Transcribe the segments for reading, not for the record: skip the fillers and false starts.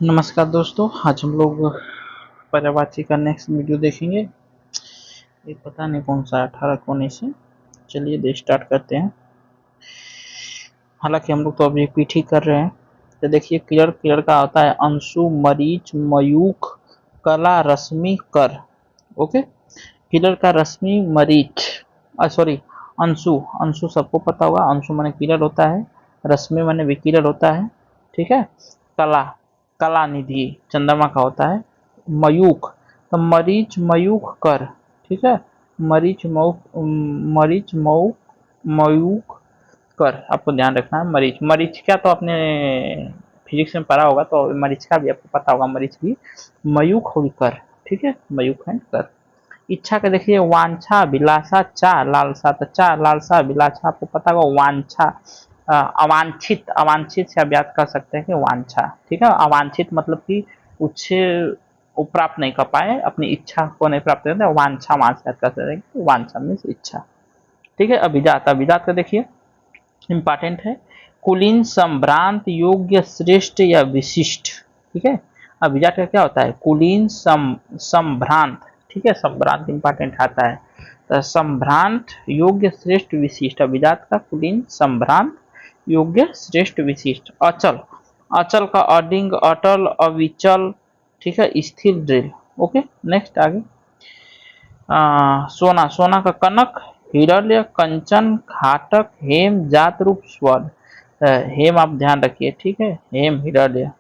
नमस्कार दोस्तों, आज हम लोग पर्यायवाची का नेक्स्ट वीडियो देखेंगे। ये पता नहीं कौन सा 18 को 19 से। चलिए स्टार्ट करते हैं। हालांकि हम लोग तो अभी पीठ ही कर रहे हैं। तो देखिए क्लियर क्लियर का होता है अंशु, मरीच, मयूख, कला, रश्मि, कर। ओके, क्लियर का रश्मि, मरीच, सॉरी अंशु। अंशु सबको पता होगा, अंशु माने क्लियर होता है, रश्मि माने विकिरण होता है। ठीक है। कला, कला निधि चंद्रमा का होता है। मयूख तो मरीच, मयूख, कर। ठीक है। मरीच, मऊख, मरीच, मऊख, मयूख, कर। आपको ध्यान रखना है। मरीच, मरीचिका तो आपने फिजिक्स में पढ़ा होगा, तो मरीचिका भी आपको पता होगा। मरीच भी, मयूख और कर। ठीक है, मयूख एंड कर। इच्छा का देखिए वांछा, अभिलाषा, चाह, लालसा। तो चाह, लालसा, अभिलाषा आपको पता होगा। वांछा अवांछित, अवांछित से आप याद कर सकते हैं कि वांछा। ठीक है, अवांछित मतलब कि उसे वो प्राप्त नहीं कर पाए, अपनी इच्छा को नहीं प्राप्त करते, वांछा वहां से याद कर सकते हैं। वांछा मीन्स इच्छा। ठीक है। अभिजात, अभिजात का देखिए इंपॉर्टेंट है। कुलीन, संभ्रांत, योग्य, श्रेष्ठ या विशिष्ट। ठीक है। अभिजात का क्या होता है? कुलीन, संभ्रांत। ठीक है, संभ्रांत इंपॉर्टेंट आता है। तो संभ्रांत, योग्य, श्रेष्ठ, विशिष्ट। अभिजात का कुलीन, संभ्रांत, योग्य, श्रेष्ठ, विशिष्ट। अचल, अचल का अडिंग, अटल, अविचल। ठीक है, स्थिर, दृढ़। ओके, नेक्स्ट आगे। सोना, सोना का कनक, हिरण्य, कंचन, खाटक, हेम, जात रूप, स्वर्ण। हेम आप ध्यान रखिए। ठीक है, हेम, हिरण्य,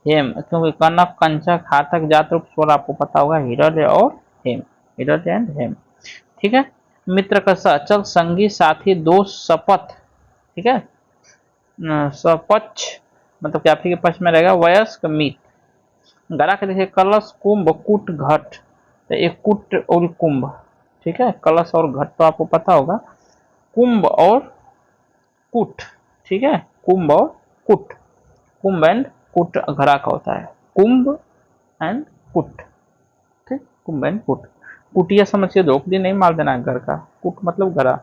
हेम, क्योंकि कनक, कंचन, खाटक, जात रूप, स्वर्ण आपको पता होगा। हिरण्य और हेम, हिरण्य एंड हेम। ठीक है। मित्र का अचल, संगी, साथी, दोस्त, शपथ। ठीक है। सपक्ष मतलब कि आपके के पक्ष में रहेगा। वयस्क, मित्र। गला के देखिए कलश, कुंभ, कूट, घट। तो एक कूट और कुंभ। ठीक है, कलश और घट तो आपको पता होगा। कुंभ और कूट। ठीक है, कुंभ और कूट। कुंभ एंड कूट घड़ा का होता है। कुंभ एंड कूट। ठीक, कुंभ एंड कूट। कुटिया समझिए, धोपड़ी नहीं मार देना घर का। कूट मतलब घड़ा।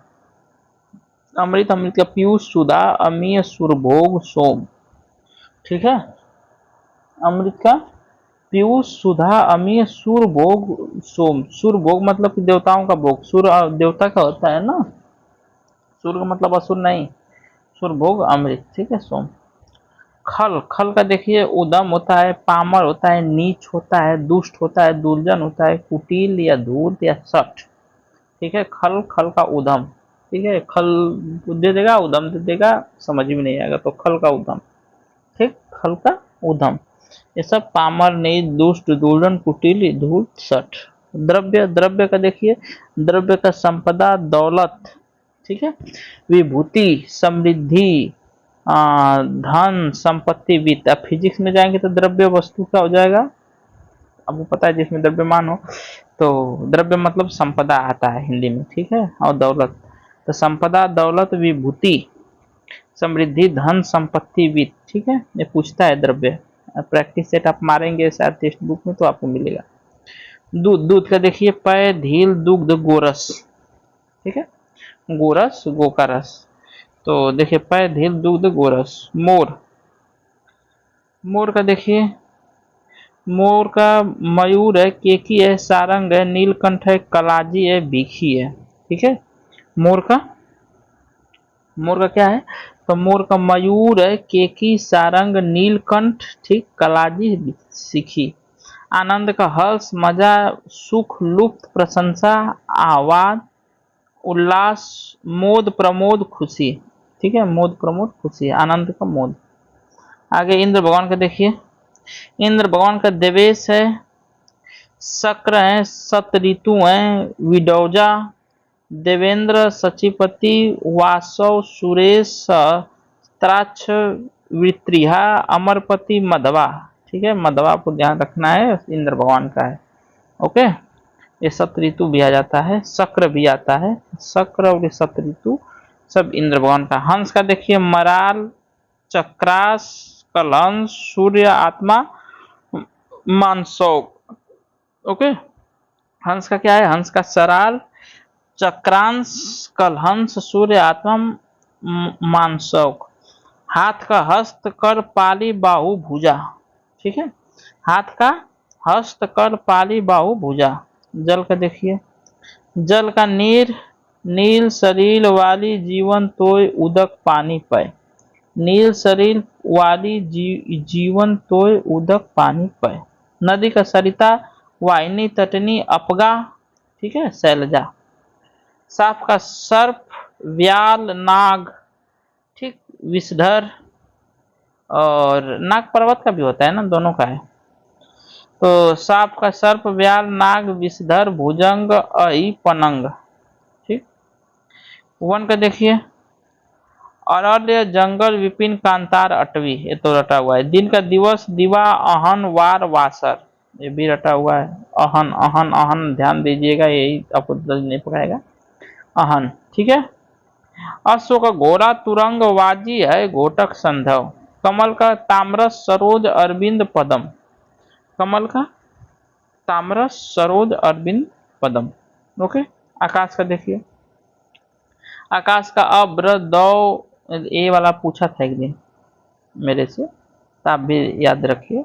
अमृत, अमृत का पीयूष, सुधा, अमीय, सुरभोग, सोम। ठीक है, अमृत का पीयूष, सुधा, अमीय, सुर भोग, सोम। सुर भोग मतलब कि देवताओं का भोग। सुर देवता का होता है ना, सुर का मतलब असुर नहीं। सुर भोग अमृत। ठीक है, सोम। खल, खल का देखिए उदम होता है, पामर होता है, नीच होता है, दुष्ट होता है, दुर्जन होता है, कुटिल या धूर्त या सठ। ठीक है, खल, खल का उदम। ठीक है, खल दे देगा, उदम दे देगा, समझ में नहीं आएगा, तो खल का उदम। ठीक, खल का उदम। ये सब पामर, नीच, दुष्ट, दुर्जन, कुटिल, धूर्त, सठ। द्रव्य, द्रव्य का देखिए द्रव्य का संपदा, दौलत। ठीक है, विभूति, समृद्धि, धन, संपत्ति, वित्त। आप फिजिक्स में जाएंगे तो द्रव्य वस्तु का हो जाएगा, आपको पता है, जिसमें द्रव्यमान हो। तो द्रव्य मतलब संपदा आता है हिंदी में। ठीक है, और दौलत। तो संपदा, दौलत, विभूति, समृद्धि, धन, संपत्ति, वित्त। ठीक है, ये पूछता है द्रव्य। प्रैक्टिस सेट आप मारेंगे शायद टेक्स्ट बुक में तो आपको मिलेगा। दूध, दूध का देखिए पय, धील, दुग्ध, गोरस। ठीक है, गोरस, गो का रस। तो देखिए पय, धील, दुग्ध, गोरस। मोर, मोर का देखिए मोर का मयूर है, केकी है, सारंग है, नीलकंठ है, कलाजी है, भीखी है। ठीक है, मोर का, मोर का क्या है? तो मोर का मयूर है, केकी, सारंग, नीलकंठ, ठीक, कलाजी, सीखी। आनंद का हर्ष, मजा, सुख, लुप्त, प्रशंसा, आह्लाद, उल्लास, मोद, प्रमोद, खुशी। ठीक है, मोद, प्रमोद, खुशी, आनंद का मोद। आगे इंद्र भगवान का देखिए, इंद्र भगवान का देवेश है, शक्र है, सत ऋतु है, विडौजा, देवेंद्र, सचिपति, वासव, सुरेश, त्राक्ष, वित्रिहा, अमरपति, मधवा। ठीक है, मधवा आपको ध्यान रखना है, इंद्र भगवान का है। ओके, ये सत ऋतु भी आ जाता है, शक्र भी आता है। शक्र और ये सत ऋतु सब इंद्र भगवान का। हंस का देखिए मराल, चक्रास, कलहंस, सूर्य आत्मा, मानसौक। ओके, हंस का क्या है? हंस का सराल, चक्रांश, कलहंस, सूर्य आत्मा, मानसौक। हाथ का हस्त, कर, पाली, बाहु, भुजा। ठीक है। हाथ का हस्त कर पाली बाहु भुजा। जल का देखिए, जल का नीर नील शरीर वाली जीवन तोय उदक पानी पय। नील शरीर वाली जीवन तोय उदक पानी पय। नदी का सरिता वाहिनी तटनी अपगा, ठीक है, शैलजा। साप का सर्प व्याल नाग, ठीक, विषधर, और नाग पर्वत का भी होता है ना, दोनों का है। तो साप का सर्प व्याल नाग विषधर भुजंग अहि पनंग, ठीक। वन का देखिए, अरण्य जंगल विपिन कांतार अटवी, ये तो रटा हुआ है। दिन का दिवस दिवा अहन वार वासर, ये भी रटा हुआ है। अहन अहन अहन, ध्यान दीजिएगा, यही आपको नहीं पकाएगा, अहन, ठीक है। अश्व का घोड़ा तुरंग वाजी है घोटक संधव। कमल का ताम्रस सरोज अरविंद पदम। कमल का ताम्रस सरोज अरविंद पदम, ओके। आकाश का देखिए, आकाश का अभ्र दौ, ये वाला पूछा था एक दिन मेरे से, तो आप भी याद रखिए।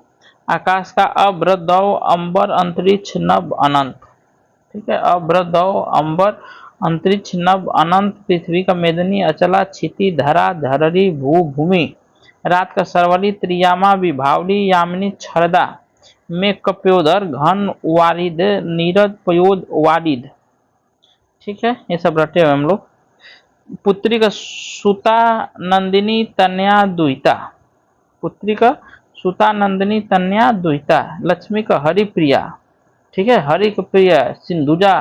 आकाश का अभ्र दौ अंबर अंतरिक्ष नभ अनंत, ठीक है। अभ्र दौ अंबर अंतरिक्ष नभ अनंत। पृथ्वी का मेदनी अचला क्षिति धरा धररी भू भूमि। रात का सरवली त्रियामा विभावली यामिनी छरदा। में कप्योदर घन वारिद नीरद पयोद वारिद, ठीक है। ये सब रटे हुए हम लोग। पुत्री का सुता नंदिनी तन्या दुहिता। पुत्री का सुता नंदिनी तन्या दुहिता। लक्ष्मी का हरिप्रिया, ठीक है, हरि का प्रिय सिंधुजा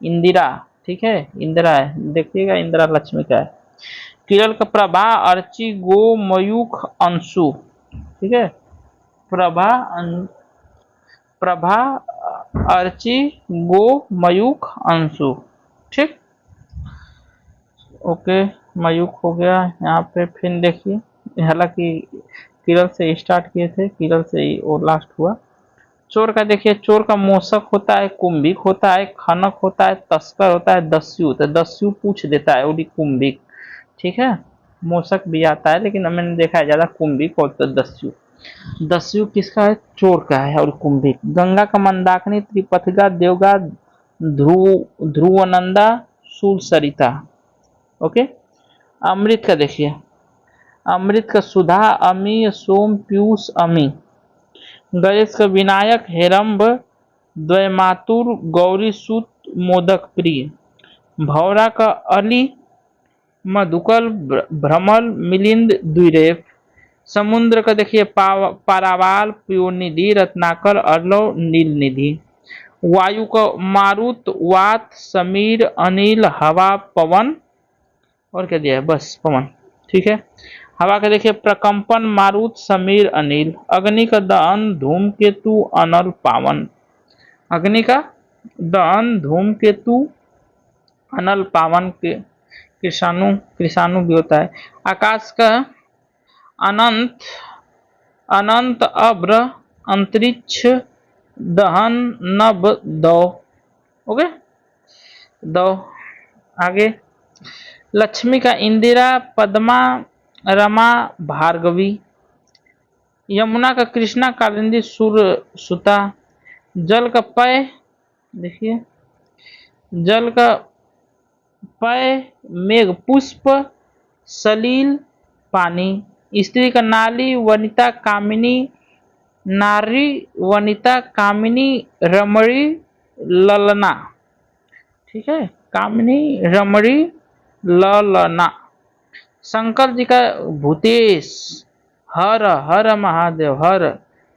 इंदिरा, ठीक है, इंदिरा है, देखिएगा इंदिरा लक्ष्मी का है। किरण का प्रभा अर्ची गो मयूख अंशु, ठीक है। प्रभा प्रभा अर्ची गो मयूख अंशु, ठीक, ओके। मयूख हो गया यहाँ पे। फिर देखिए, हालांकि किरण से स्टार्ट किए थे, किरण से ही वो लास्ट हुआ। चोर का देखिए, चोर का मोसक होता है, कुंभिक होता है, खनक होता है, तस्कर होता है, दस्यु। तो दस्यु पूछ देता है, वो कुंभिक, ठीक है। मोसक भी आता है, लेकिन मैंने देखा है ज्यादा कुंभिक और दस्यु। दस्यु किसका है? चोर का है। और कुंभिक, गंगा का मंदाकिनी त्रिपथिका देवगा ध्रुवनंदा शूल सरिता, ओके। अमृत का देखिए, अमृत का सुधा अमी सोम पीयूष अमी। गणेश का विनायक हेरम्ब द्वैमातुर गौरी सूत मोदक प्रिय। भौरा का अली मधुकल भ्रमल मिलिंद द्विरेफ। समुद्र का देखिए, पारावाल प्योनिधि रत्नाकर अर्लव नील निधि। वायु का मारुत वात समीर अनिल हवा पवन, और क्या दिया है, बस पवन, ठीक है। हवा का देखिए, प्रकंपन मारुत समीर अनिल। अग्नि का दहन धूमकेतु अनल पावन। अग्नि का दहन धूमकेतु अनल पावन के कृषाणु, कृषाणु भी होता है। आकाश का अनंत अनंत अभ्र अंतरिक्ष दहन नभ दौ, ओके, दौ। आगे, लक्ष्मी का इंदिरा पद्मा रमा भार्गवी। यमुना का कृष्णा कालिंदी सुर सुता। जल का पय देखिए, जल का पय मेघ पुष्प सलील पानी। स्त्री का नाली वनिता कामिनी नारी वनिता कामिनी रमणी ललना, ठीक है, कामिनी रमणी ललना। शंकर जी का भूतेश हर हर महादेव हर।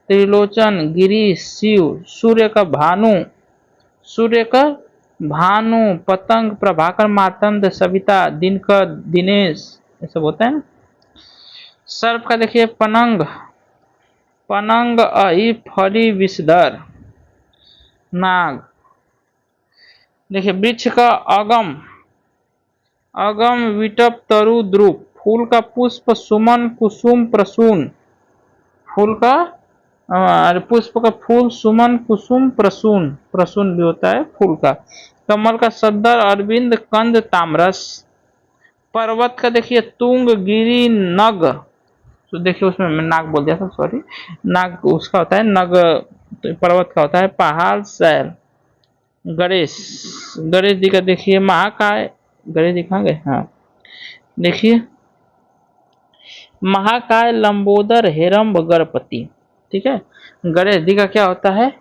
त्रिलोचन गिरी शिव। सूर्य का भानु, सूर्य का भानु। पतंग प्रभाकर मातंद सविता दिनकर दिनेश, ये सब होता है ना। सर्प का देखिए, पनंग पनंग अहि फली विषधर नाग। देखिए, वृक्ष का अगम अगम विटप तरु द्रुप। फूल का पुष्प सुमन कुसुम प्रसून। फूल का पुष्प का फूल सुमन कुसुम प्रसून, प्रसून भी होता है फूल का। कमल का सद्दर अरविंद कंद तामरस। पर्वत का देखिए, तुंग गिरी नग तो देखिए उसमें मैं नाग बोल दिया था, सॉरी। नाग उसका होता है नग, तो पर्वत का होता है पहाड़ शैल। गणेश, गणेश जी का देखिए महाकाय, गणेश जी कहाँ गए, हाँ देखिए महाकाय लंबोदर हेरम्ब गणपति, ठीक है। गणेश जी का क्या होता है,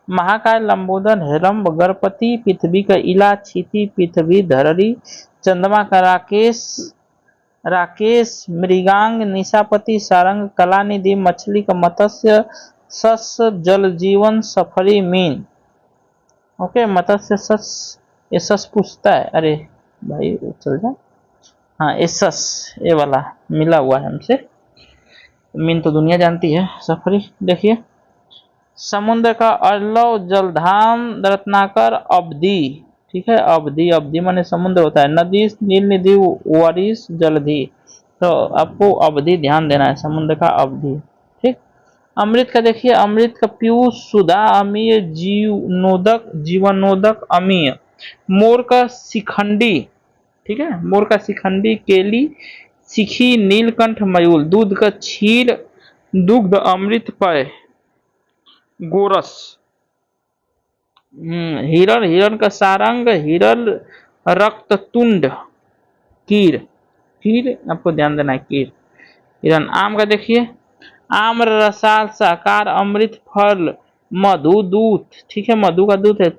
महाकाय लंबोदर हेरम्ब गणपति, पृथ्वी का इला क्षिति पृथ्वी धरणी, चंद्रमा का राकेश, राकेश मृगांग निशापति सारंग कलानिधि, मछली का मत्स्य, सस जल जीवन सफरी मीन। ओके, मत्स्य सस, ये सस पूछता है, अरे भाई चल जा, हाँ ये सस, ये वाला मिला हुआ है हमसे। मीन तो दुनिया जानती है, सफरी देखिए। समुद्र का अर्लव जलधाम रत्नाकर अवधि, ठीक है। अवधि, अवधि माने समुद्र होता है। नदी नील निधि वारिस जलधि, तो आपको अवधि ध्यान देना है, समुद्र का अवधि, ठीक। अमृत का देखिए, अमृत का पीयूष सुधा अमीय जीवनोदक, जीवनोदक अमीय। मोर का शिखंडी, ठीक है, मोर का शिखंडी केली शिखी नीलकंठ मयूल। दूध का क्षीर दुग्ध अमृत पय गोरस। हिरण, हिरण का सारंग हिरण रक्ततुंड कीर, कीर आपको ध्यान देना है, कीर हिरण। आम का देखिए, आम्र रसाल साकार अमृत फल मधु दूत, ठीक है, मधु का दूत है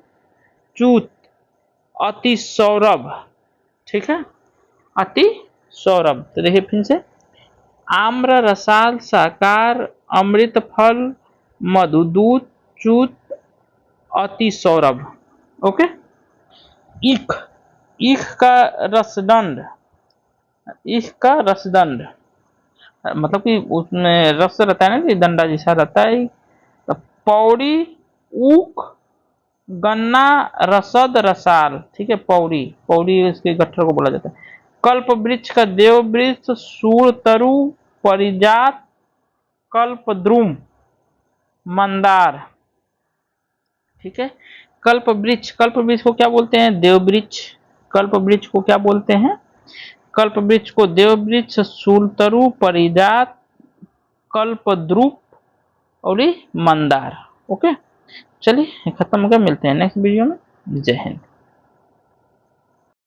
चूत अति सौरभ, ठीक है, अति सौरभ। तो देखिए फिर से, आम्र रसाल साकार अमृत फल मधुदूत चूत अति सौरभ। ओके। ईख, ईख का रसदंड, ईख का रसदंड मतलब कि उसमें रस रहता है ना कि डंडा जैसा रहता है। तो पौड़ी ऊख गन्ना रसद रसाल, ठीक है, पौड़ी, पौड़ी इसके गट्ठर को बोला जाता है। कल्प वृक्ष का देव वृक्ष सूर तरु परिजात कल्प द्रुम मंदार, ठीक है। कल्प वृक्ष, कल्प वृक्ष को क्या बोलते हैं, देव वृक्ष। कल्प वृक्ष को क्या बोलते हैं, कल्प वृक्ष को देव वृक्ष शूलतरु परिजात कल्पद्रुप और मंदार। ओके, चलिए खत्म हो गया, मिलते हैं नेक्स्ट वीडियो में। जय हिंद।